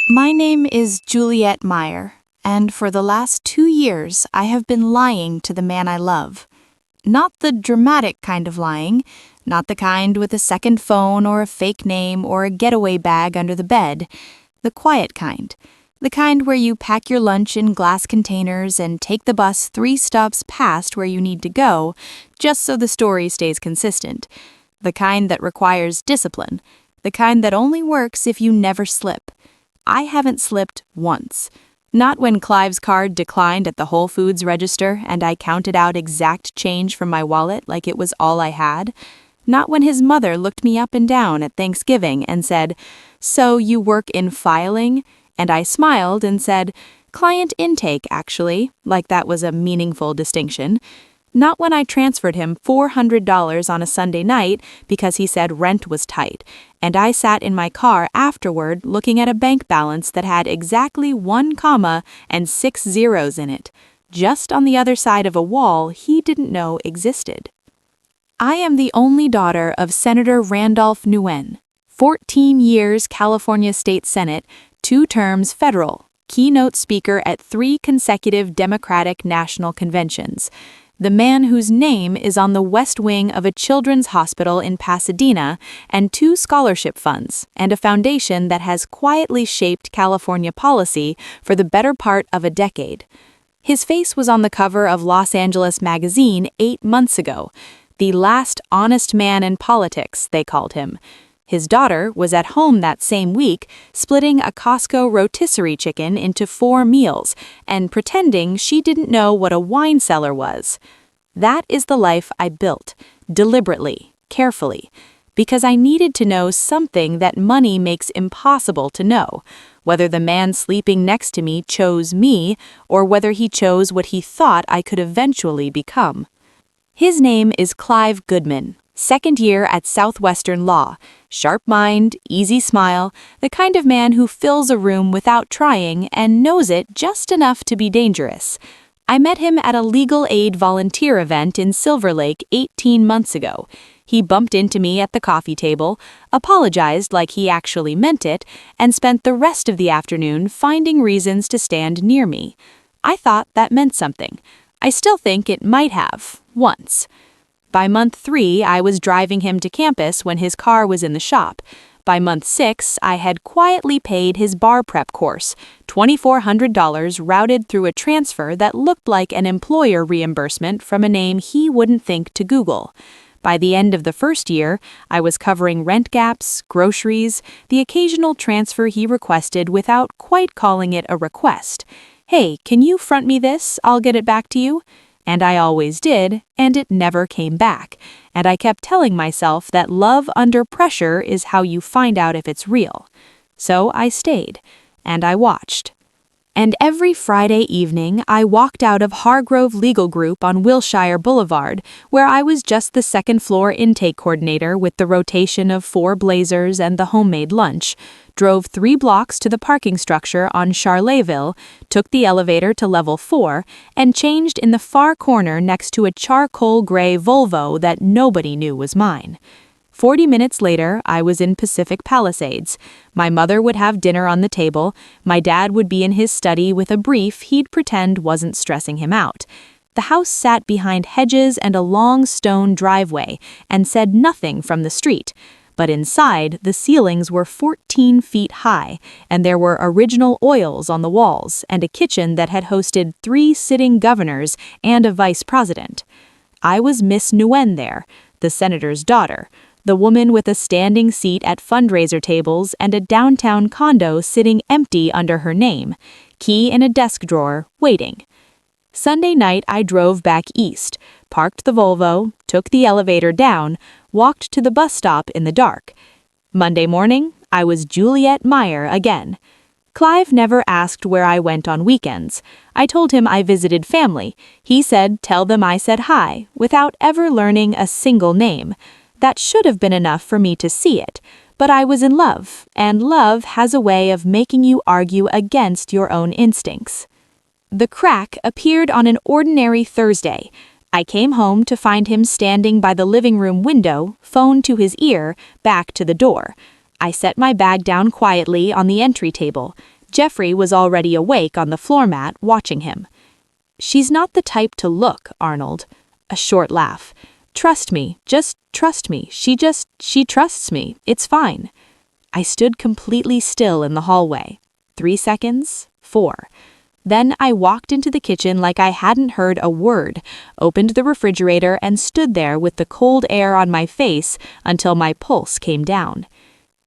My name is Juliet Meyer, and for the last 2 years I have been lying to the man I love. Not the dramatic kind of lying, not the kind with a second phone or a fake name or a getaway bag under the bed. The quiet kind. The kind where you pack your lunch in glass containers and take the bus 3 stops past where you need to go, just so the story stays consistent. The kind that requires discipline. The kind that only works if you never slip. I haven't slipped once. Not when Clive's card declined at the Whole Foods register and I counted out exact change from my wallet like it was all I had. Not when his mother looked me up and down at Thanksgiving and said, "So you work in filing?" And I smiled and said, "Client intake, actually," like that was a meaningful distinction. Not when I transferred him $400 on a Sunday night because he said rent was tight, and I sat in my car afterward looking at a bank balance that had exactly 1 comma and 6 zeros in it, just on the other side of a wall he didn't know existed. I am the only daughter of Senator Randolph Nguyen, 14 years California State Senate, 2 terms federal, keynote speaker at 3 consecutive Democratic National Conventions. The man whose name is on the west wing of a children's hospital in Pasadena and 2 scholarship funds and a foundation that has quietly shaped California policy for the better part of a decade. His face was on the cover of Los Angeles Magazine 8 months ago. The last honest man in politics, they called him. His daughter was at home that same week, splitting a Costco rotisserie chicken into 4 meals and pretending she didn't know what a wine cellar was. That is the life I built, deliberately, carefully, because I needed to know something that money makes impossible to know, whether the man sleeping next to me chose me or whether he chose what he thought I could eventually become. His name is Clive Goodman. 2nd year at Southwestern Law, sharp mind, easy smile, the kind of man who fills a room without trying and knows it just enough to be dangerous. I met him at a legal aid volunteer event in Silver Lake 18 months ago. He bumped into me at the coffee table, apologized like he actually meant it, and spent the rest of the afternoon finding reasons to stand near me. I thought that meant something. I still think it might have, once. By month 3, I was driving him to campus when his car was in the shop. By month 6, I had quietly paid his bar prep course, $2,400 routed through a transfer that looked like an employer reimbursement from a name he wouldn't think to Google. By the end of the 1st year, I was covering rent gaps, groceries, the occasional transfer he requested without quite calling it a request. "Hey, can you front me this? I'll get it back to you." And I always did, and it never came back. And I kept telling myself that love under pressure is how you find out if it's real. So I stayed, and I watched. And every Friday evening, I walked out of Hargrove Legal Group on Wilshire Boulevard, where I was just the 2nd floor intake coordinator with the rotation of 4 blazers and the homemade lunch, drove 3 blocks to the parking structure on Charlottesville, took the elevator to level 4, and changed in the far corner next to a charcoal gray Volvo that nobody knew was mine. 40 minutes later, I was in Pacific Palisades. My mother would have dinner on the table. My dad would be in his study with a brief he'd pretend wasn't stressing him out. The house sat behind hedges and a long stone driveway and said nothing from the street. But inside, the ceilings were 14 feet high, and there were original oils on the walls and a kitchen that had hosted 3 sitting governors and a vice president. I was Miss Nguyen there, the senator's daughter, the woman with a standing seat at fundraiser tables and a downtown condo sitting empty under her name, key in a desk drawer, waiting. Sunday night I drove back east, parked the Volvo, took the elevator down, walked to the bus stop in the dark. Monday morning, I was Juliet Meyer again. Clive never asked where I went on weekends. I told him I visited family. He said, "Tell them I said hi," without ever learning a single name. That should have been enough for me to see it, but I was in love, and love has a way of making you argue against your own instincts. The crack appeared on an ordinary Thursday. I came home to find him standing by the living room window, phone to his ear, back to the door. I set my bag down quietly on the entry table. Jeffrey was already awake on the floor mat, watching him. "She's not the type to look, Arnold." A short laugh. "Trust me, just trust me. She trusts me. It's fine." I stood completely still in the hallway. 3 seconds, 4. Then I walked into the kitchen like I hadn't heard a word, opened the refrigerator and stood there with the cold air on my face until my pulse came down.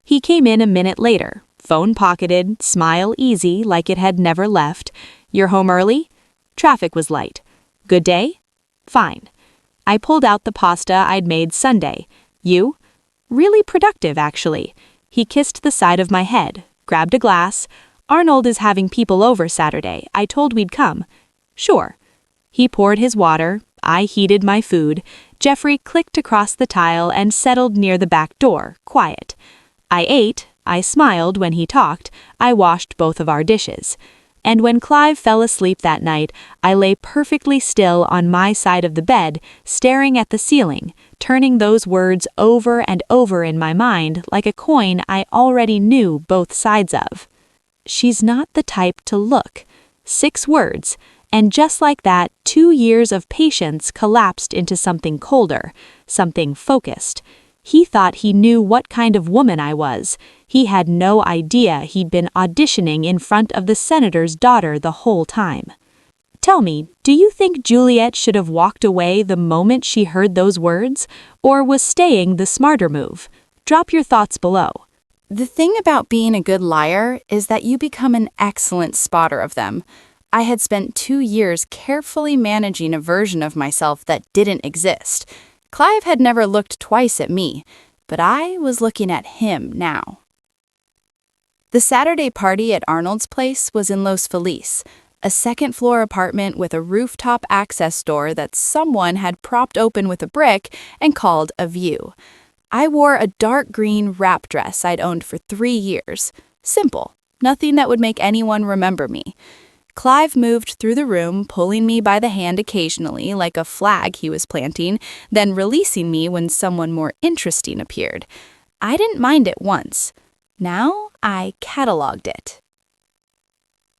He came in a minute later, phone pocketed, smile easy like it had never left. "You're home early?" Traffic was light. "Good day?" "Fine." I pulled out the pasta I'd made Sunday. "You?" "Really productive, actually." He kissed the side of my head, grabbed a glass. "Arnold is having people over Saturday. I told we'd come." "Sure." He poured his water. I heated my food. Jeffrey clicked across the tile and settled near the back door, quiet. I ate. I smiled when he talked. I washed both of our dishes. And when Clive fell asleep that night, I lay perfectly still on my side of the bed, staring at the ceiling, turning those words over and over in my mind like a coin I already knew both sides of. She's not the type to look. 6 words, and just like that, 2 years of patience collapsed into something colder, something focused. He thought he knew what kind of woman I was. He had no idea he'd been auditioning in front of the senator's daughter the whole time. Tell me, do you think Juliet should have walked away the moment she heard those words, or was staying the smarter move? Drop your thoughts below. The thing about being a good liar is that you become an excellent spotter of them. I had spent 2 years carefully managing a version of myself that didn't exist. Clive had never looked twice at me, but I was looking at him now. The Saturday party at Arnold's place was in Los Feliz, a second-floor apartment with a rooftop access door that someone had propped open with a brick and called a view. I wore a dark green wrap dress I'd owned for 3 years. Simple, nothing that would make anyone remember me. Clive moved through the room, pulling me by the hand occasionally like a flag he was planting, then releasing me when someone more interesting appeared. I didn't mind it once. Now I cataloged it.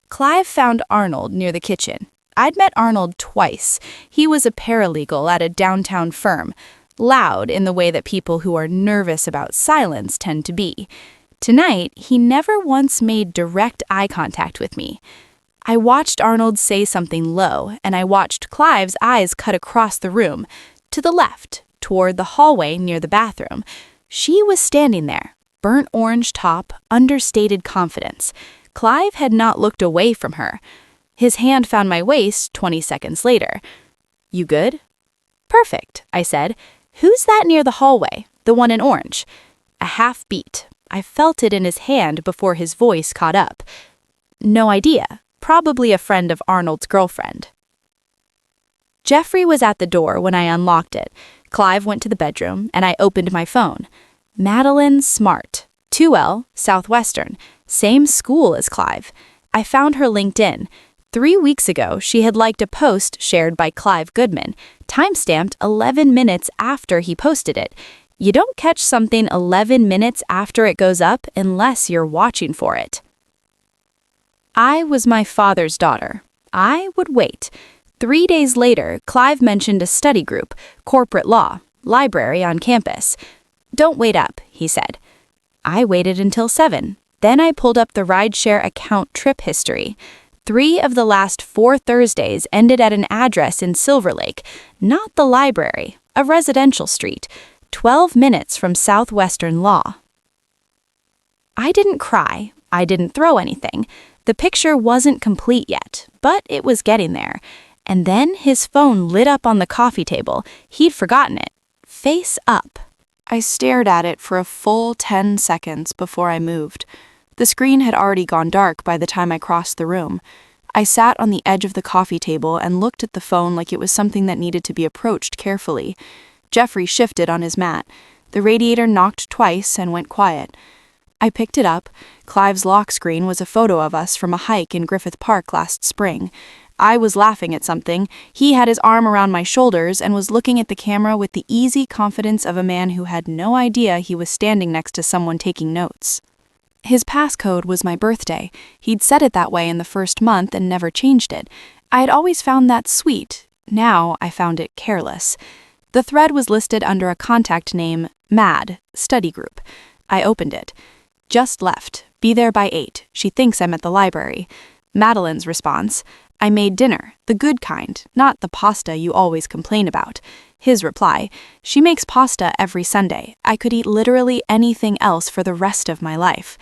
Clive found Arnold near the kitchen. I'd met Arnold twice. He was a paralegal at a downtown firm, loud in the way that people who are nervous about silence tend to be. Tonight, he never once made direct eye contact with me. I watched Arnold say something low, and I watched Clive's eyes cut across the room, to the left, toward the hallway near the bathroom. She was standing there, burnt orange top, understated confidence. Clive had not looked away from her. His hand found my waist 20 seconds later. "You good?" "Perfect," I said. "Who's that near the hallway, the one in orange?" A half beat. I felt it in his hand before his voice caught up. "No idea. Probably a friend of Arnold's girlfriend." Jeffrey was at the door when I unlocked it. Clive went to the bedroom, and I opened my phone. Madeline Smart, 2L, Southwestern, same school as Clive. I found her LinkedIn. 3 weeks ago, she had liked a post shared by Clive Goodman, timestamped 11 minutes after he posted it. You don't catch something 11 minutes after it goes up unless you're watching for it. I was my father's daughter. I would wait. 3 days later, Clive mentioned a study group, corporate law, library on campus. "Don't wait up," he said. I waited until 7. Then I pulled up the rideshare account trip history. 3 of the last 4 Thursdays ended at an address in Silver Lake, not the library, a residential street, 12 minutes from Southwestern Law. I didn't cry. I didn't throw anything. The picture wasn't complete yet, but it was getting there. And then his phone lit up on the coffee table. He'd forgotten it. Face up. I stared at it for a full 10 seconds before I moved. The screen had already gone dark by the time I crossed the room. I sat on the edge of the coffee table and looked at the phone like it was something that needed to be approached carefully. Jeffrey shifted on his mat. The radiator knocked twice and went quiet. I picked it up. Clive's lock screen was a photo of us from a hike in Griffith Park last spring. I was laughing at something. He had his arm around my shoulders and was looking at the camera with the easy confidence of a man who had no idea he was standing next to someone taking notes. His passcode was my birthday. He'd set it that way in the first month and never changed it. I had always found that sweet. Now I found it careless. The thread was listed under a contact name, Mad, study group. I opened it. Just left. Be there by 8. She thinks I'm at the library. Madeline's response, I made dinner, the good kind, not the pasta you always complain about. His reply, she makes pasta every Sunday. I could eat literally anything else for the rest of my life.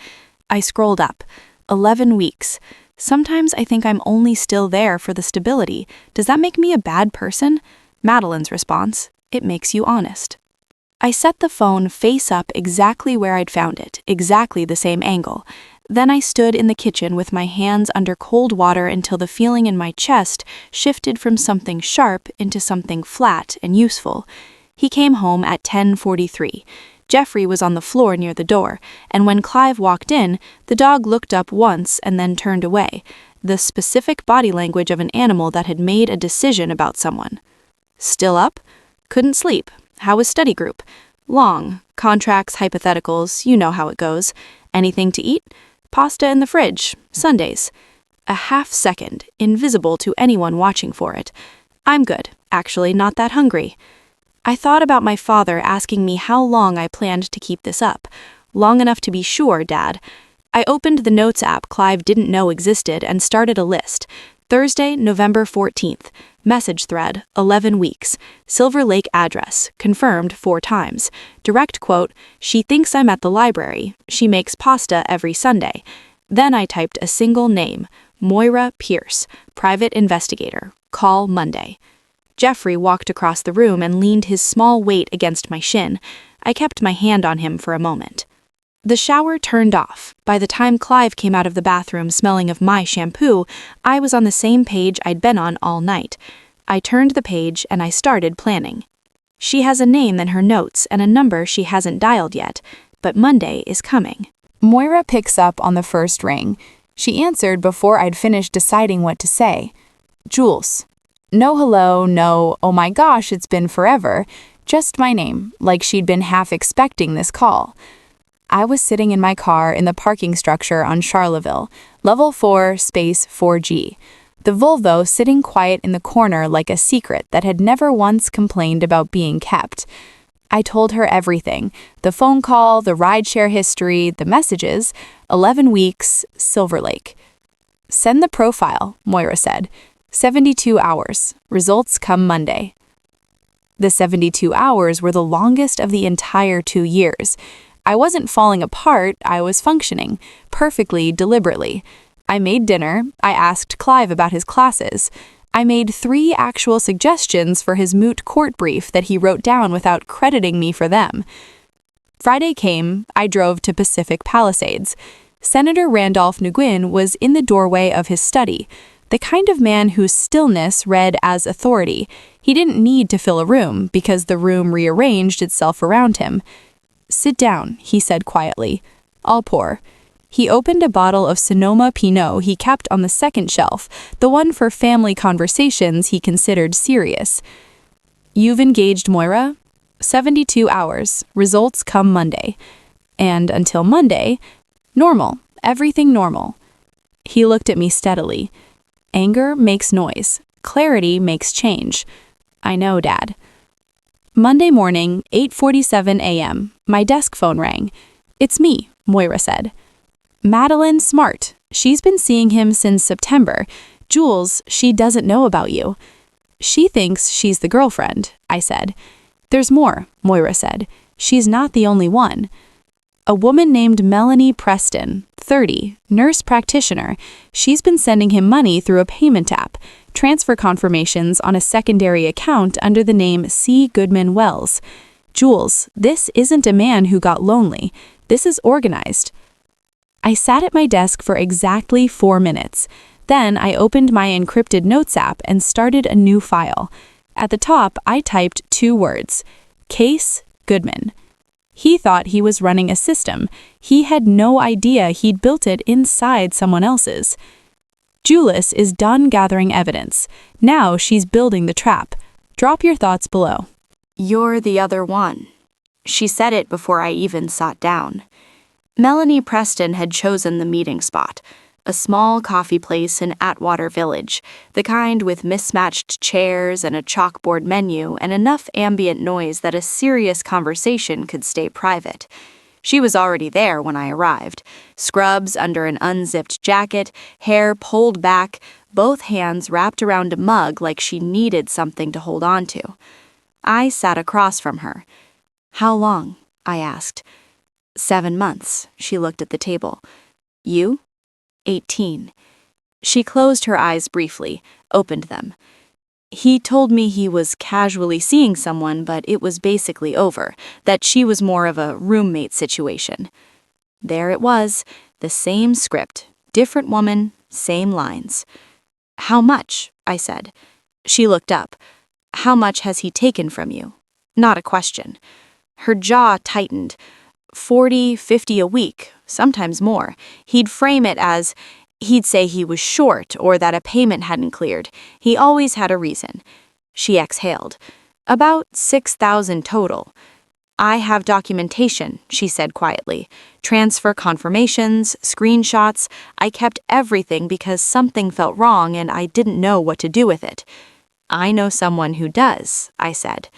I scrolled up. 11 weeks. Sometimes I think I'm only still there for the stability. Does that make me a bad person? Madeline's response, it makes you honest. I set the phone face up exactly where I'd found it, exactly the same angle. Then I stood in the kitchen with my hands under cold water until the feeling in my chest shifted from something sharp into something flat and useful. He came home at 10:43. Jeffrey was on the floor near the door, and when Clive walked in, the dog looked up once and then turned away, the specific body language of an animal that had made a decision about someone. Still up? Couldn't sleep. How was study group? Long. Contracts, hypotheticals, you know how it goes. Anything to eat? Pasta in the fridge. Sundays. A half second, invisible to anyone watching for it. I'm good. Actually, not that hungry. I thought about my father asking me how long I planned to keep this up. Long enough to be sure, Dad. I opened the notes app Clive didn't know existed and started a list. Thursday, November 14th. Message thread, 11 weeks. Silver Lake address, confirmed 4 times. Direct quote, she thinks I'm at the library. She makes pasta every Sunday. Then I typed a single name, Moira Pierce, private investigator. Call Monday. Jeffrey walked across the room and leaned his small weight against my shin. I kept my hand on him for a moment. The shower turned off. By the time Clive came out of the bathroom smelling of my shampoo, I was on the same page I'd been on all night. I turned the page and I started planning. She has a name in her notes and a number she hasn't dialed yet, but Monday is coming. Moira picks up on the first ring. She answered before I'd finished deciding what to say. Jules. No hello, no, oh my gosh, it's been forever. Just my name, like she'd been half expecting this call. I was sitting in my car in the parking structure on Charleville, level 4, space 4G. The Volvo sitting quiet in the corner like a secret that had never once complained about being kept. I told her everything, the phone call, the rideshare history, the messages, 11 weeks, Silver Lake. Send the profile, Moira said. 72 hours. Results come Monday. The 72 hours were the longest of the entire 2 years. I wasn't falling apart, I was functioning, perfectly, deliberately. I made dinner, I asked Clive about his classes. I made 3 actual suggestions for his moot court brief that he wrote down without crediting me for them. Friday came, I drove to Pacific Palisades. Senator Randolph Nguyen was in the doorway of his study, the kind of man whose stillness read as authority. He didn't need to fill a room because the room rearranged itself around him. Sit down, he said quietly. I'll pour. He opened a bottle of Sonoma Pinot he kept on the second shelf, the one for family conversations he considered serious. You've engaged Moira? 72 hours. Results come Monday. And until Monday, normal. Everything normal. He looked at me steadily. Anger makes noise. Clarity makes change. I know, Dad. Monday morning, 8:47 a.m., my desk phone rang. It's me, Moira said. Madeline Smart. She's been seeing him since September. Jules, she doesn't know about you. She thinks she's the girlfriend, I said. There's more, Moira said. She's not the only one. A woman named Melanie Preston, 30, nurse practitioner. She's been sending him money through a payment app, transfer confirmations on a secondary account under the name C. Goodman Wells. Jules, this isn't a man who got lonely. This is organized. I sat at my desk for exactly 4 minutes. Then I opened my encrypted notes app and started a new file. At the top, I typed 2 words, Case Goodman. He thought he was running a system. He had no idea he'd built it inside someone else's. Jules is done gathering evidence. Now she's building the trap. Drop your thoughts below. You're the other one. She said it before I even sat down. Melanie Preston had chosen the meeting spot, a small coffee place in Atwater Village, the kind with mismatched chairs and a chalkboard menu and enough ambient noise that a serious conversation could stay private. She was already there when I arrived, scrubs under an unzipped jacket, hair pulled back, both hands wrapped around a mug like she needed something to hold on to. I sat across from her. "How long?" I asked. 7 months, she looked at the table. "You?" 18. She closed her eyes briefly, opened them. "He told me he was casually seeing someone, but it was basically over, that she was more of a roommate situation." There it was, the same script, different woman, same lines. "How much?" I said. She looked up. "How much has he taken from you?" Not a question. Her jaw tightened. 40, 50 a week, sometimes more. He'd frame it as, he'd say he was short or that a payment hadn't cleared. He always had a reason. She exhaled. "About 6,000 total." "I have documentation," she said quietly. "Transfer confirmations, screenshots. I kept everything because something felt wrong and I didn't know what to do with it." "I know someone who does," I said.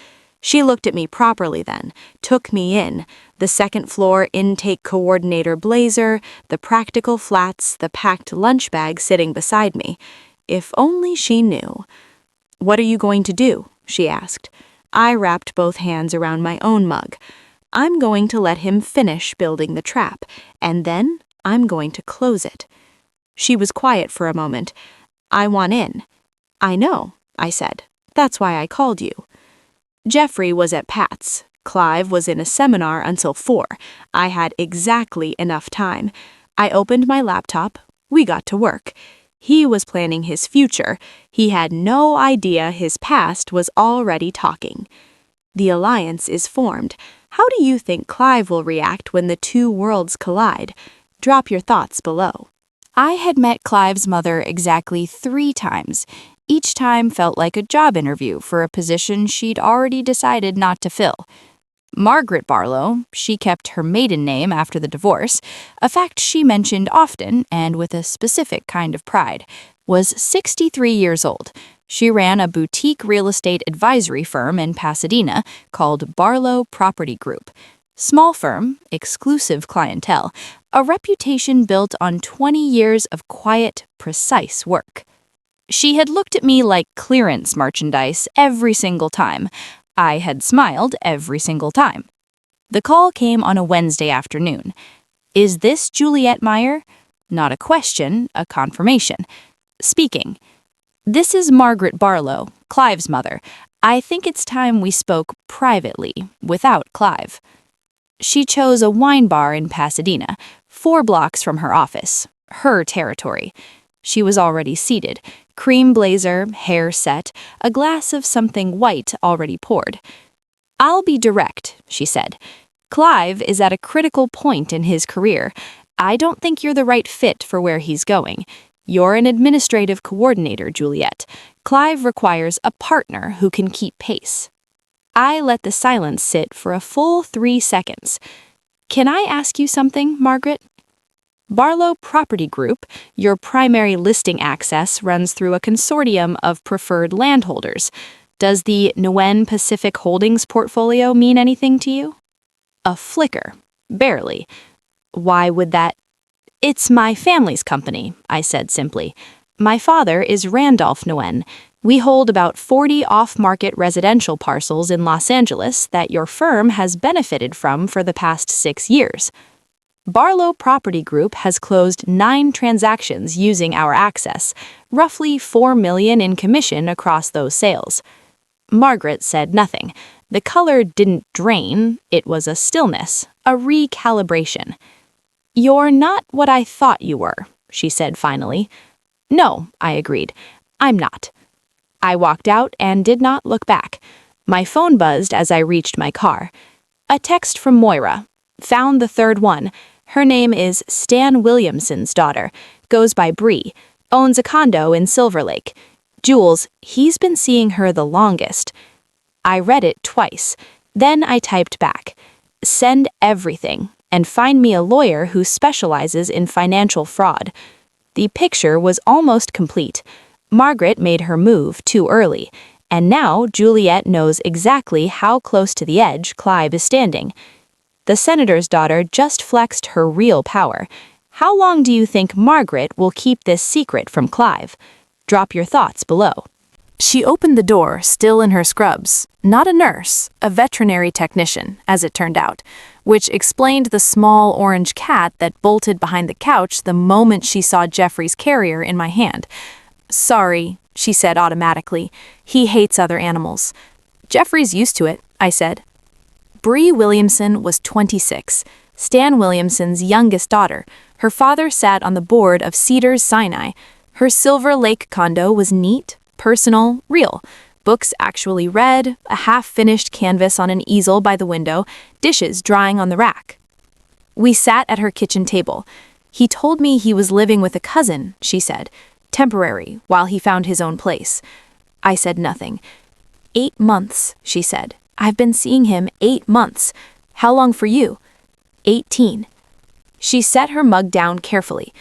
She looked at me properly then, took me in, the second floor intake coordinator blazer, the practical flats, the packed lunch bag sitting beside me. If only she knew. "What are you going to do?" she asked. I wrapped both hands around my own mug. "I'm going to let him finish building the trap, and then I'm going to close it." She was quiet for a moment. "I want in." "I know," I said. "That's why I called you." Jeffrey was at Pat's. Clive was in a seminar until 4. I had exactly enough time. I opened my laptop. We got to work. He was planning his future. He had no idea his past was already talking. The alliance is formed. How do you think Clive will react when the two worlds collide? Drop your thoughts below. I had met Clive's mother exactly 3 times. Each time felt like a job interview for a position she'd already decided not to fill. Margaret Barlow, she kept her maiden name after the divorce, a fact she mentioned often and with a specific kind of pride, was 63 years old. She ran a boutique real estate advisory firm in Pasadena called Barlow Property Group. Small firm, exclusive clientele, a reputation built on 20 years of quiet, precise work. She had looked at me like clearance merchandise every single time. I had smiled every single time. The call came on a Wednesday afternoon. "Is this Juliet Meyer?" Not a question, a confirmation. Speaking. "This is Margaret Barlow, Clive's mother. I think it's time we spoke privately, without Clive." She chose a wine bar in Pasadena, 4 blocks from her office, her territory. She was already seated, cream blazer, hair set, a glass of something white already poured. "I'll be direct," she said. "Clive is at a critical point in his career. I don't think you're the right fit for where he's going. You're an administrative coordinator, Juliet. Clive requires a partner who can keep pace." I let the silence sit for a full 3 seconds. "Can I ask you something, Margaret?" Barlow Property Group, your primary listing access runs through a consortium of preferred landholders. Does the Nguyen Pacific Holdings portfolio mean anything to you? A flicker. Barely. "Why would that?" "It's my family's company," I said simply. "My father is Randolph Nguyen. We hold about 40 off-market residential parcels in Los Angeles that your firm has benefited from for the past 6 years. Barlow Property Group has closed 9 transactions using our access, roughly $4 million in commission across those sales." Margaret said nothing. The color didn't drain, it was a stillness, a recalibration. "You're not what I thought you were," she said finally. "No," I agreed. "I'm not." I walked out and did not look back. My phone buzzed as I reached my car. A text from Moira. Found the 3rd one. Her name is Stan Williamson's daughter, goes by Bree, owns a condo in Silver Lake. Jules, he's been seeing her the longest. I read it twice. Then I typed back. Send everything. and find me a lawyer who specializes in financial fraud. The picture was almost complete. Margaret made her move too early, and now Juliet knows exactly how close to the edge Clive is standing. The senator's daughter just flexed her real power. How long do you think Margaret will keep this secret from Clive? Drop your thoughts below. She opened the door, still in her scrubs. Not a nurse, a veterinary technician, as it turned out, which explained the small orange cat that bolted behind the couch the moment she saw Jeffrey's carrier in my hand. "Sorry," she said automatically. "He hates other animals." "Jeffrey's used to it," I said. Bree Williamson was 26, Stan Williamson's youngest daughter. Her father sat on the board of Cedars Sinai. Her Silver Lake condo was neat, personal, real. Books actually read, a half-finished canvas on an easel by the window, dishes drying on the rack. We sat at her kitchen table. "He told me he was living with a cousin," she said. "Temporary, while he found his own place." I said nothing. 8 months, she said. "I've been seeing him 8 months. How long for you?" 18. She set her mug down carefully.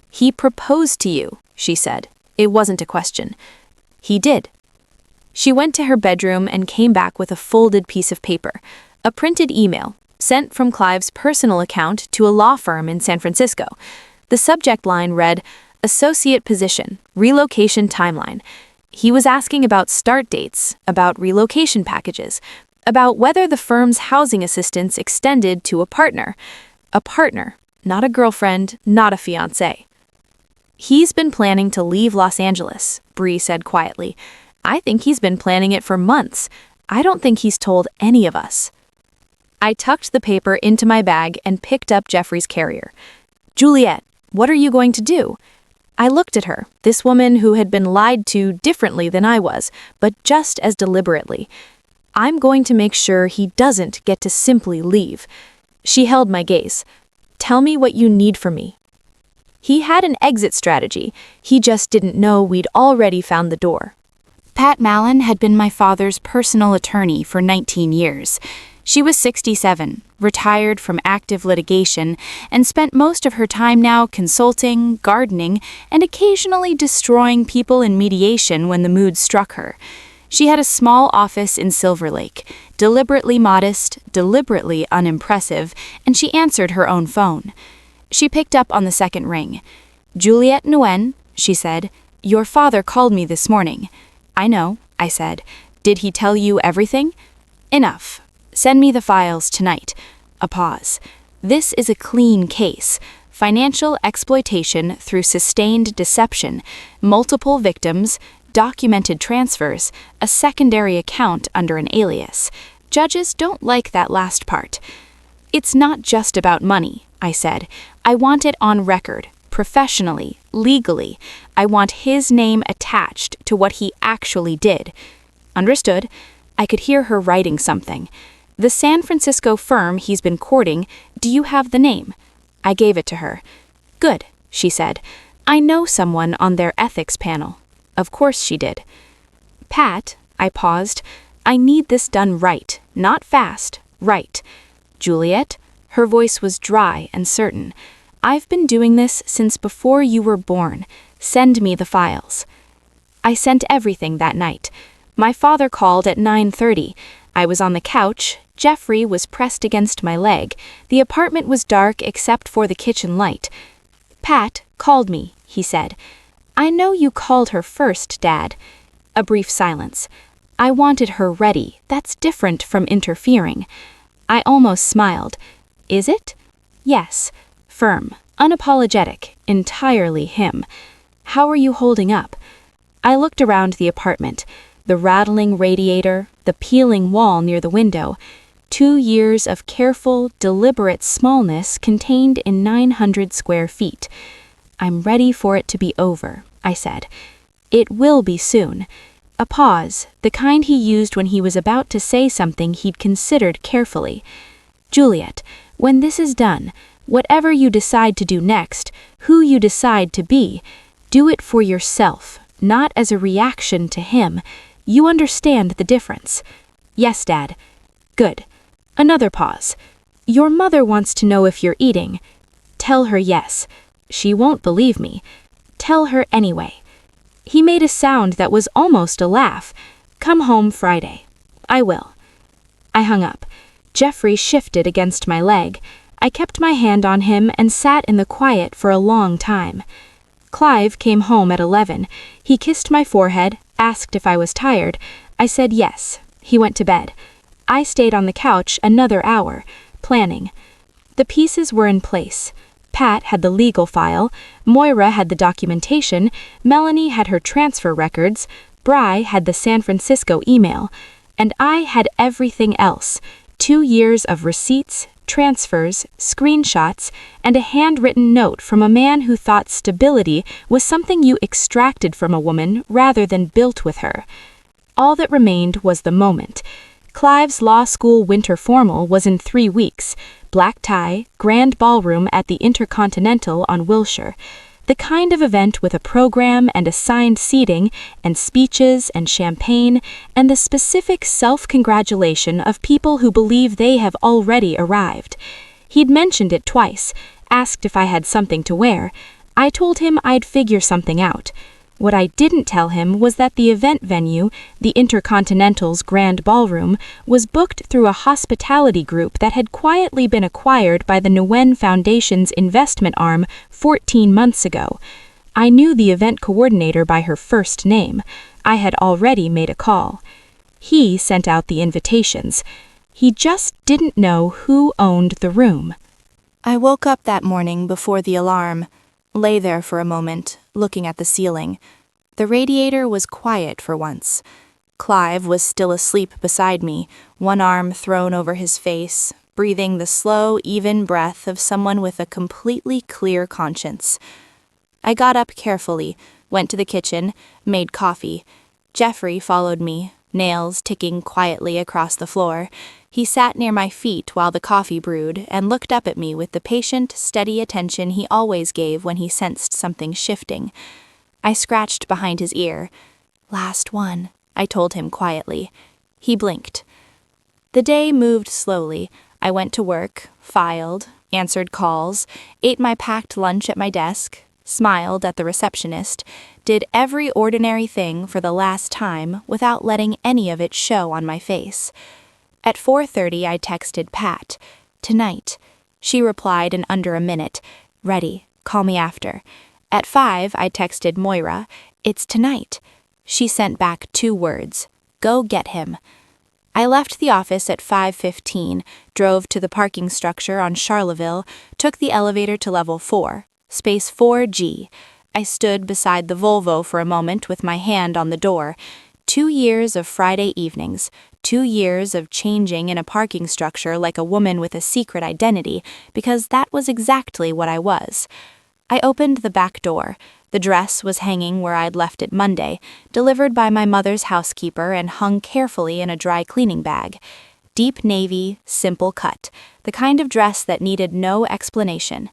"He proposed to you," she said. It wasn't a question. "He did." She went to her bedroom and came back with a folded piece of paper, a printed email, sent from Clive's personal account to a law firm in San Francisco. The subject line read, "Associate position, relocation timeline." He was asking about start dates, about relocation packages, about whether the firm's housing assistance extended to a partner. A partner, not a girlfriend, not a fiancé. "He's been planning to leave Los Angeles," Bree said quietly. "I think he's been planning it for months. I don't think he's told any of us." I tucked the paper into my bag and picked up Jeffrey's carrier. "Juliet, what are you going to do?" I looked at her, this woman who had been lied to differently than I was, but just as deliberately. "I'm going to make sure he doesn't get to simply leave." She held my gaze. "Tell me what you need from me." He had an exit strategy. He just didn't know we'd already found the door. Pat Mallon had been my father's personal attorney for 19 years. She was 67, retired from active litigation, and spent most of her time now consulting, gardening, and occasionally destroying people in mediation when the mood struck her. She had a small office in Silver Lake, deliberately modest, deliberately unimpressive, and she answered her own phone. She picked up on the second ring. "Juliet Nguyen," she said, "your father called me this morning." "I know," I said. "Did he tell you everything?" "Enough. Send me the files tonight." A pause. "This is a clean case. Financial exploitation through sustained deception, multiple victims, documented transfers, a secondary account under an alias. Judges don't like that last part." "It's not just about money," I said. "I want it on record, professionally, legally. I want his name attached to what he actually did." "Understood." I could hear her writing something. "The San Francisco firm he's been courting, do you have the name?" I gave it to her. "Good," she said. "I know someone on their ethics panel." Of course she did. "Pat," I paused, "I need this done right, not fast, right." "Juliet?" Her voice was dry and certain. "I've been doing this since before you were born. Send me the files." I sent everything that night. My father called at 9:30. I was on the couch. Jeffrey was pressed against my leg. The apartment was dark except for the kitchen light. "Pat called me," he said. "I know you called her first, Dad." A brief silence. "I wanted her ready. That's different from interfering." I almost smiled. "Is it?" "Yes. Firm, unapologetic, entirely him." "How are you holding up?" I looked around the apartment. The rattling radiator, the peeling wall near the window. 2 years of careful, deliberate smallness contained in 900 square feet. "I'm ready for it to be over," I said. "It will be soon." A pause, the kind he used when he was about to say something he'd considered carefully. "Juliet, when this is done, whatever you decide to do next, who you decide to be, do it for yourself, not as a reaction to him. You understand the difference." "Yes, Dad." "Good." Another pause. "Your mother wants to know if you're eating. Tell her yes. She won't believe me. Tell her anyway." He made a sound that was almost a laugh. "Come home Friday." "I will." I hung up. Jeffrey shifted against my leg. I kept my hand on him and sat in the quiet for a long time. Clive came home at 11. He kissed my forehead, asked if I was tired. I said yes. He went to bed. I stayed on the couch another hour, planning. The pieces were in place. Pat had the legal file, Moira had the documentation, Melanie had her transfer records, Bri had the San Francisco email, and I had everything else. 2 years of receipts, transfers, screenshots, and a handwritten note from a man who thought stability was something you extracted from a woman rather than built with her. All that remained was the moment. Clive's law school winter formal was in 3 weeks, black tie, grand ballroom at the Intercontinental on Wilshire. The kind of event with a program and assigned seating and speeches and champagne and the specific self-congratulation of people who believe they have already arrived. He'd mentioned it twice, asked if I had something to wear. I told him I'd figure something out. What I didn't tell him was that the event venue, the Intercontinental's Grand Ballroom, was booked through a hospitality group that had quietly been acquired by the Nguyen Foundation's investment arm 14 months ago. I knew the event coordinator by her first name. I had already made a call. He sent out the invitations. He just didn't know who owned the room. I woke up that morning before the alarm, lay there for a moment, looking at the ceiling. The radiator was quiet for once. Clive was still asleep beside me, one arm thrown over his face, breathing the slow, even breath of someone with a completely clear conscience. I got up carefully, went to the kitchen, made coffee. Jeffrey followed me, nails ticking quietly across the floor. He sat near my feet while the coffee brewed and looked up at me with the patient, steady attention he always gave when he sensed something shifting. I scratched behind his ear. "Last one," I told him quietly. He blinked. The day moved slowly. I went to work, filed, answered calls, ate my packed lunch at my desk, smiled at the receptionist, did every ordinary thing for the last time without letting any of it show on my face. At 4:30 I texted Pat, "Tonight." She replied in under a minute, "Ready, call me after." At 5 I texted Moira, "It's tonight." She sent back 2 words, "Go get him." I left the office at 5:15, drove to the parking structure on Charleville, took the elevator to level 4, space 4G. I stood beside the Volvo for a moment with my hand on the door. 2 years of Friday evenings, 2 years of changing in a parking structure like a woman with a secret identity, because that was exactly what I was. I opened the back door. The dress was hanging where I'd left it Monday, delivered by my mother's housekeeper and hung carefully in a dry cleaning bag. Deep navy, simple cut, the kind of dress that needed no explanation.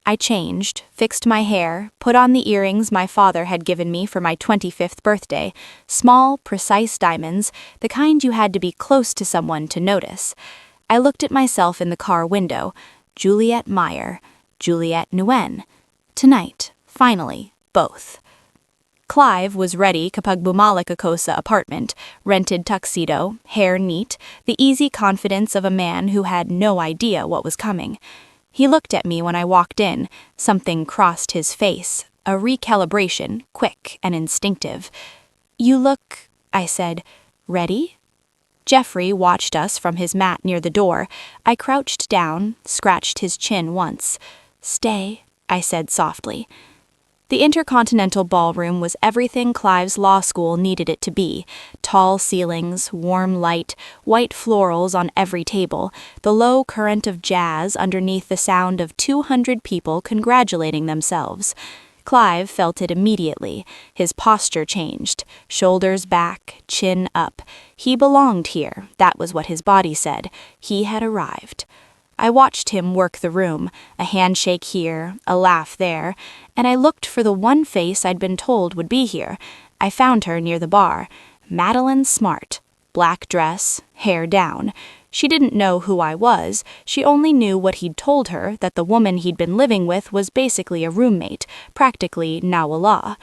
I changed, fixed my hair, put on the earrings my father had given me for my 25th birthday, small, precise diamonds, the kind you had to be close to someone to notice. I looked at myself in the car window. Juliet Meyer, Juliet Nguyen. Tonight, finally, both. Clive was ready kapag bumalik ako sa apartment, rented tuxedo, hair neat, the easy confidence of a man who had no idea what was coming. He looked at me when I walked in. Something crossed his face, a recalibration, quick and instinctive. "You look," I said, "ready?" Jeffrey watched us from his mat near the door. I crouched down, scratched his chin once. "Stay," I said softly. The Intercontinental Ballroom was everything Clive's law school needed it to be. Tall ceilings, warm light, white florals on every table, the low current of jazz underneath the sound of 200 people congratulating themselves. Clive felt it immediately. His posture changed. Shoulders back, chin up. He belonged here, that was what his body said. He had arrived. I watched him work the room, a handshake here, a laugh there, and I looked for the one face I'd been told would be here. I found her near the bar. Madeline Smart. Black dress, hair down. She didn't know who I was, she only knew what he'd told her, that the woman he'd been living with was basically a roommate, practically now a law.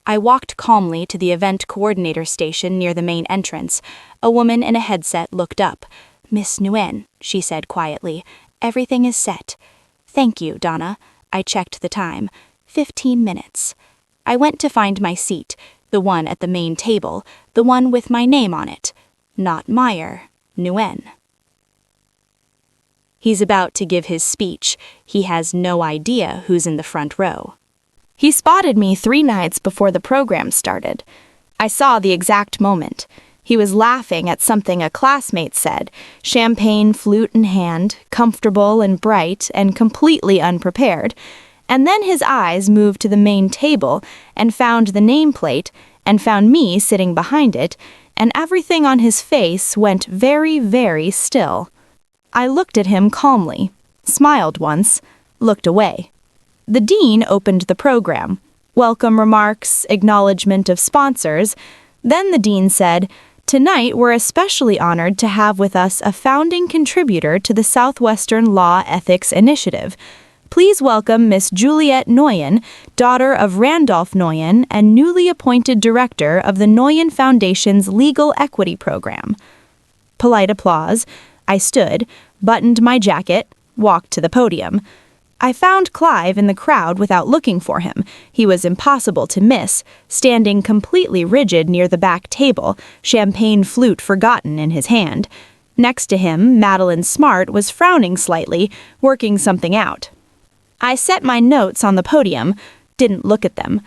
I walked calmly to the event coordinator station near the main entrance. A woman in a headset looked up. "Miss Nguyen," she said quietly, "everything is set." "Thank you, Donna." I checked the time. 15 minutes. I went to find my seat, the one at the main table, the one with my name on it. Not Meyer, Nguyen. He's about to give his speech. He has no idea who's in the front row. He spotted me 3 nights before the program started. I saw the exact moment. He was laughing at something a classmate said, champagne flute in hand, comfortable and bright and completely unprepared. And then his eyes moved to the main table and found the nameplate and found me sitting behind it, and everything on his face went very, very still. I looked at him calmly, smiled once, looked away. The dean opened the program. Welcome remarks, acknowledgement of sponsors. Then the dean said, "Tonight we're especially honored to have with us a founding contributor to the Southwestern Law Ethics Initiative. Please welcome Miss Juliette Nguyen, daughter of Randolph Nguyen and newly appointed director of the Nguyen Foundation's Legal Equity Program." Polite applause. I stood, buttoned my jacket, walked to the podium. I found Clive in the crowd without looking for him. He was impossible to miss, standing completely rigid near the back table, champagne flute forgotten in his hand. Next to him, Madeline Smart was frowning slightly, working something out. I set my notes on the podium, didn't look at them.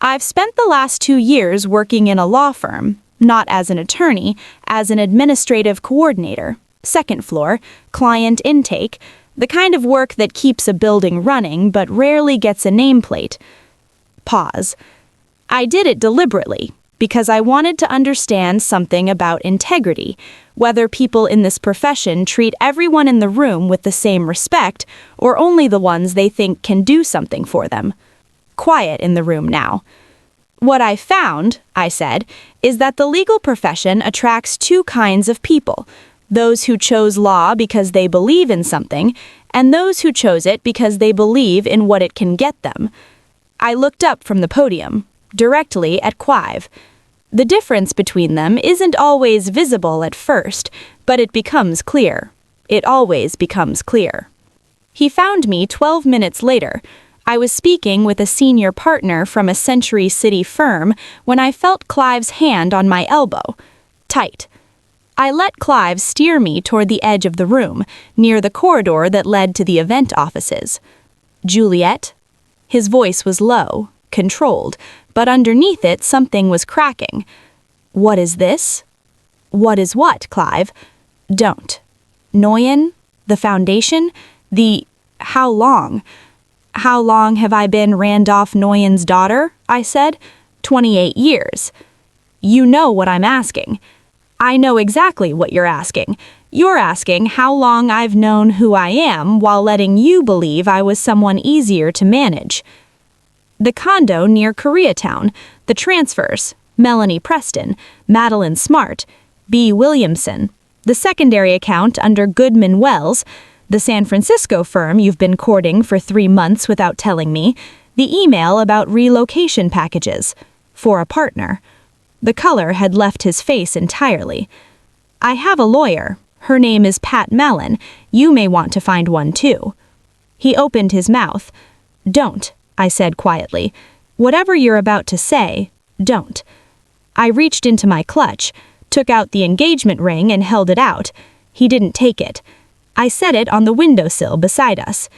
I've spent the last 2 years working in a law firm, not as an attorney, as an administrative coordinator, second floor, client intake, the kind of work that keeps a building running but rarely gets a nameplate. Pause. I did it deliberately, because I wanted to understand something about integrity, whether people in this profession treat everyone in the room with the same respect, or only the ones they think can do something for them. Quiet in the room now. "What I found," I said, "is that the legal profession attracts 2 kinds of people, those who chose law because they believe in something, and those who chose it because they believe in what it can get them." I looked up from the podium, directly at Clive. The difference between them isn't always visible at first, but it becomes clear. It always becomes clear. He found me 12 minutes later. I was speaking with a senior partner from a Century City firm when I felt Clive's hand on my elbow. Tight. I let Clive steer me toward the edge of the room, near the corridor that led to the event offices. "Juliette?" His voice was low, controlled, but underneath it something was cracking. "What is this?" "What is what, Clive?" "Don't." "Nguyen? The foundation? The... how long?" "How long have I been Randolph Nguyen's daughter?" I said. 28 years. "You know what I'm asking." "I know exactly what you're asking. You're asking how long I've known who I am while letting you believe I was someone easier to manage." "The condo near Koreatown, the transfers, Melanie Preston, Madeline Smart, B. Williamson, the secondary account under Goodman Wells, the San Francisco firm you've been courting for 3 months without telling me, the email about relocation packages. For a partner." The color had left his face entirely. "I have a lawyer. Her name is Pat Mellon. You may want to find one too." He opened his mouth. "Don't," I said quietly. "Whatever you're about to say, don't." I reached into my clutch, took out the engagement ring and held it out. He didn't take it. I set it on the windowsill beside us.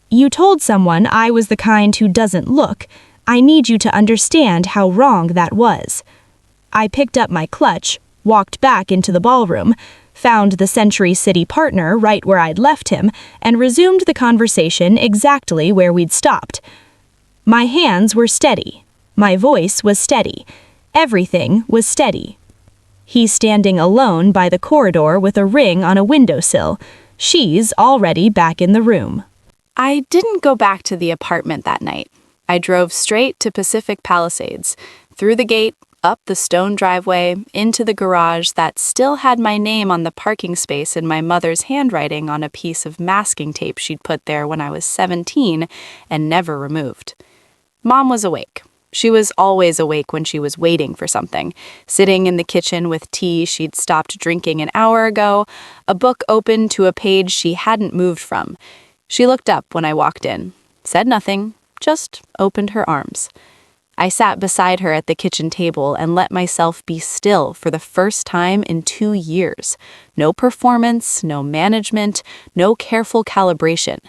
"You told someone I was the kind who doesn't look. I need you to understand how wrong that was." I picked up my clutch, walked back into the ballroom, found the Century City partner right where I'd left him, and resumed the conversation exactly where we'd stopped. My hands were steady. My voice was steady. Everything was steady. He's standing alone by the corridor with a ring on a windowsill. She's already back in the room. I didn't go back to the apartment that night. I drove straight to Pacific Palisades, through the gate, up the stone driveway, into the garage that still had my name on the parking space in my mother's handwriting on a piece of masking tape she'd put there when I was 17 and never removed. Mom was awake. She was always awake when she was waiting for something, sitting in the kitchen with tea she'd stopped drinking an hour ago, a book open to a page she hadn't moved from. She looked up when I walked in, said nothing, just opened her arms. I sat beside her at the kitchen table and let myself be still for the first time in 2 years. No performance, no management, no careful calibration.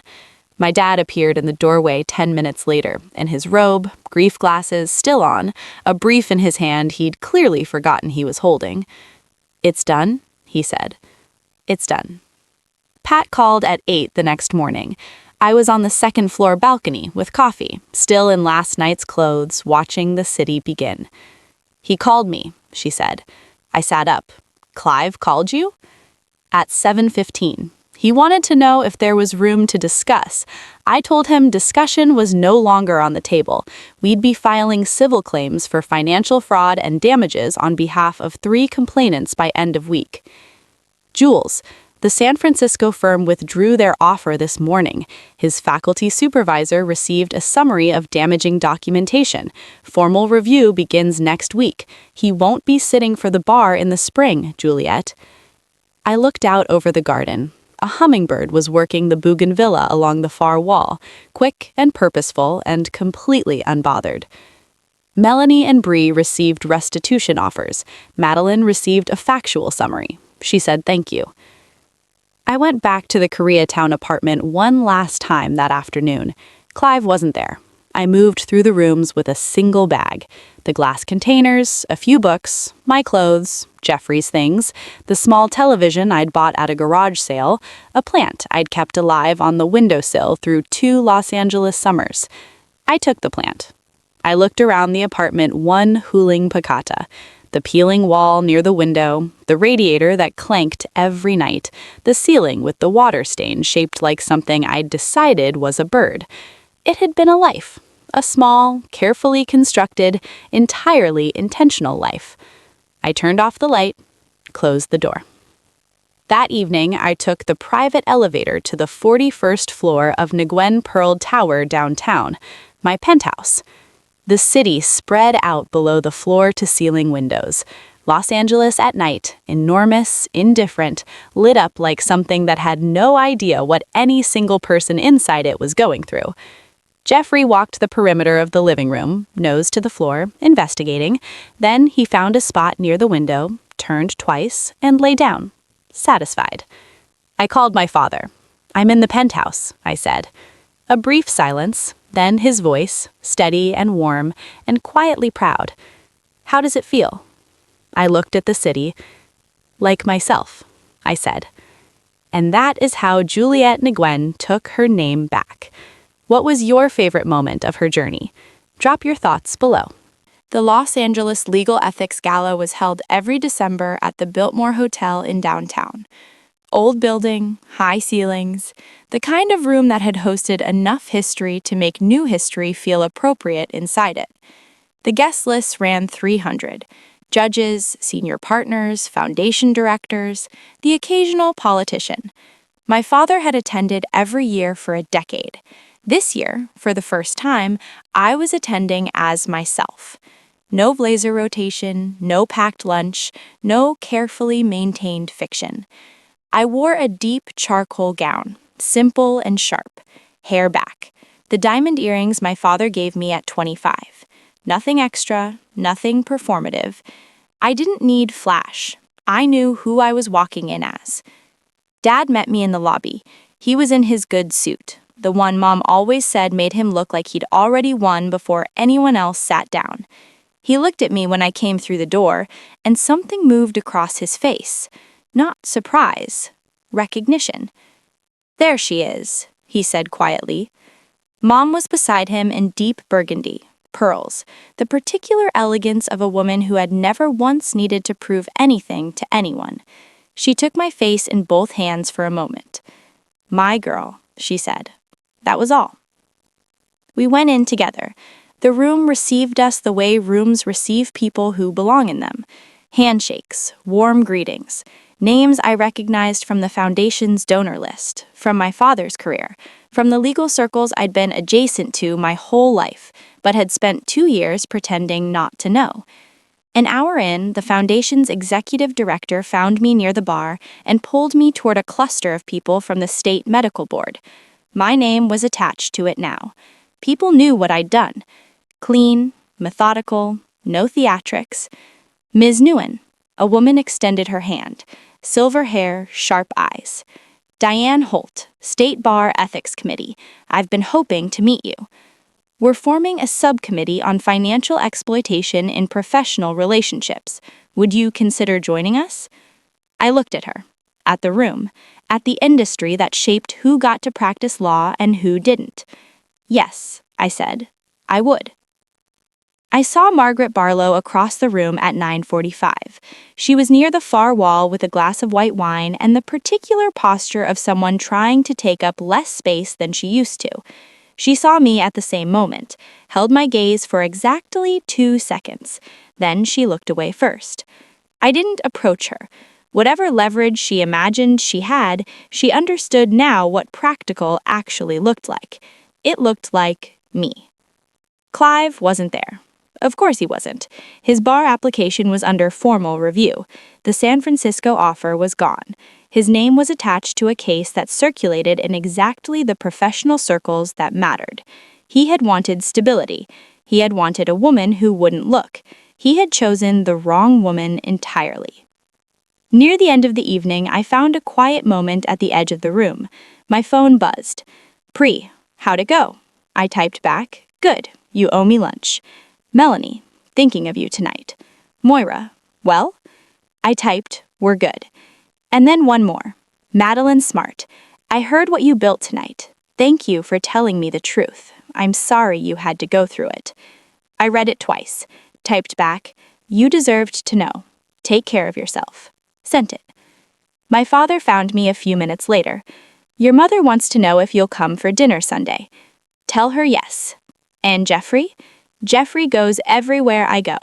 My dad appeared in the doorway 10 minutes later, in his robe, grief glasses still on, a brief in his hand he'd clearly forgotten he was holding. "It's done," he said. "It's done." Pat called at 8 the next morning. I was on the second floor balcony with coffee, still in last night's clothes, watching the city begin. "He called me," she said. I sat up. "Clive called you?" At 7:15. He wanted to know if there was room to discuss. I told him discussion was no longer on the table. We'd be filing civil claims for financial fraud and damages on behalf of 3 complainants by end of week. "Jules, the San Francisco firm withdrew their offer this morning. His faculty supervisor received a summary of damaging documentation. Formal review begins next week. He won't be sitting for the bar in the spring, Juliet." I looked out over the garden. A hummingbird was working the bougainvillea along the far wall, quick and purposeful and completely unbothered. Melanie and Bree received restitution offers. Madeline received a factual summary. She said thank you. I went back to the Koreatown apartment one last time that afternoon. Clive wasn't there. I moved through the rooms with a single bag. The glass containers, a few books, my clothes, Jeffrey's things, the small television I'd bought at a garage sale, a plant I'd kept alive on the windowsill through 2 Los Angeles summers. I took the plant. I looked around the apartment one huling pacata. The peeling wall near the window, the radiator that clanked every night, the ceiling with the water stain shaped like something I'd decided was a bird. It had been a life. A small, carefully constructed, entirely intentional life. I turned off the light, closed the door. That evening, I took the private elevator to the 41st floor of Nguyen Pearl Tower downtown, my penthouse. The city spread out below the floor-to-ceiling windows. Los Angeles at night, enormous, indifferent, lit up like something that had no idea what any single person inside it was going through. Jeffrey walked the perimeter of the living room, nose to the floor, investigating. Then he found a spot near the window, turned twice, and lay down, satisfied. I called my father. "I'm in the penthouse," I said. A brief silence, then his voice, steady and warm, and quietly proud. "How does it feel?" I looked at the city. "Like myself," I said. And that is how Juliet Nguyen took her name back. What was your favorite moment of her journey? Drop your thoughts below. The Los Angeles Legal Ethics Gala was held every December at the Biltmore Hotel in downtown. Old building, high ceilings, the kind of room that had hosted enough history to make new history feel appropriate inside it. The guest list ran 300. Judges, senior partners, foundation directors, the occasional politician. My father had attended every year for a decade. This year, for the first time, I was attending as myself. No blazer rotation, no packed lunch, no carefully maintained fiction. I wore a deep charcoal gown, simple and sharp, hair back. The diamond earrings my father gave me at 25. Nothing extra, nothing performative. I didn't need flash. I knew who I was walking in as. Dad met me in the lobby. He was in his good suit, the one Mom always said made him look like he'd already won before anyone else sat down. He looked at me when I came through the door, and something moved across his face. Not surprise, recognition. "There she is," he said quietly. Mom was beside him in deep burgundy, pearls, the particular elegance of a woman who had never once needed to prove anything to anyone. She took my face in both hands for a moment. "My girl," she said. That was all. We went in together. The room received us the way rooms receive people who belong in them. Handshakes, warm greetings, names I recognized from the foundation's donor list, from my father's career, from the legal circles I'd been adjacent to my whole life, but had spent 2 years pretending not to know. An hour in, the foundation's executive director found me near the bar and pulled me toward a cluster of people from the state medical board. My name was attached to it now. People knew what I'd done. Clean, methodical, no theatrics. Ms. Nguyen. A woman extended her hand. Silver hair, sharp eyes. Diane Holt, State Bar Ethics Committee. I've been hoping to meet you. We're forming a subcommittee on financial exploitation in professional relationships. Would you consider joining us? I looked at her, at the room, at the industry that shaped who got to practice law and who didn't. Yes, I said, I would. I saw Margaret Barlow across the room at 9:45. She was near the far wall with a glass of white wine and the particular posture of someone trying to take up less space than she used to. She saw me at the same moment, held my gaze for exactly 2 seconds. Then she looked away first. I didn't approach her. Whatever leverage she imagined she had, she understood now what practical actually looked like. It looked like me. Clive wasn't there. Of course he wasn't. His bar application was under formal review. The San Francisco offer was gone. His name was attached to a case that circulated in exactly the professional circles that mattered. He had wanted stability. He had wanted a woman who wouldn't look. He had chosen the wrong woman entirely. Near the end of the evening, I found a quiet moment at the edge of the room. My phone buzzed. Pri, how'd it go? I typed back, good, you owe me lunch. Melanie, thinking of you tonight. Moira, well? I typed, we're good. And then one more. Madeline Smart, I heard what you built tonight. Thank you for telling me the truth. I'm sorry you had to go through it. I read it twice. Typed back, you deserved to know. Take care of yourself. Sent it. My father found me a few minutes later. Your mother wants to know if you'll come for dinner Sunday. Tell her yes. And Jeffrey? Jeffrey goes everywhere I go.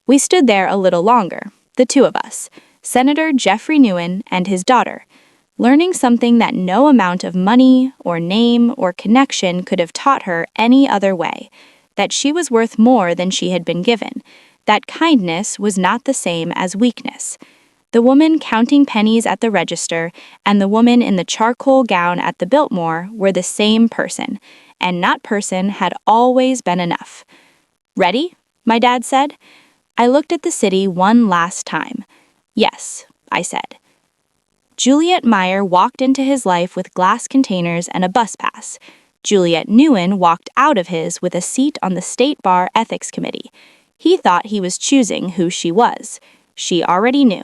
We stood there a little longer, the two of us, Senator Jeffrey Nguyen and his daughter, learning something that no amount of money or name or connection could have taught her any other way, that she was worth more than she had been given, that kindness was not the same as weakness. The woman counting pennies at the register and the woman in the charcoal gown at the Biltmore were the same person, and not person had always been enough. Ready? My dad said. I looked at the city one last time. Yes, I said. Juliet Meyer walked into his life with glass containers and a bus pass. Juliet Nguyen walked out of his with a seat on the State Bar Ethics Committee. He thought he was choosing who she was. She already knew.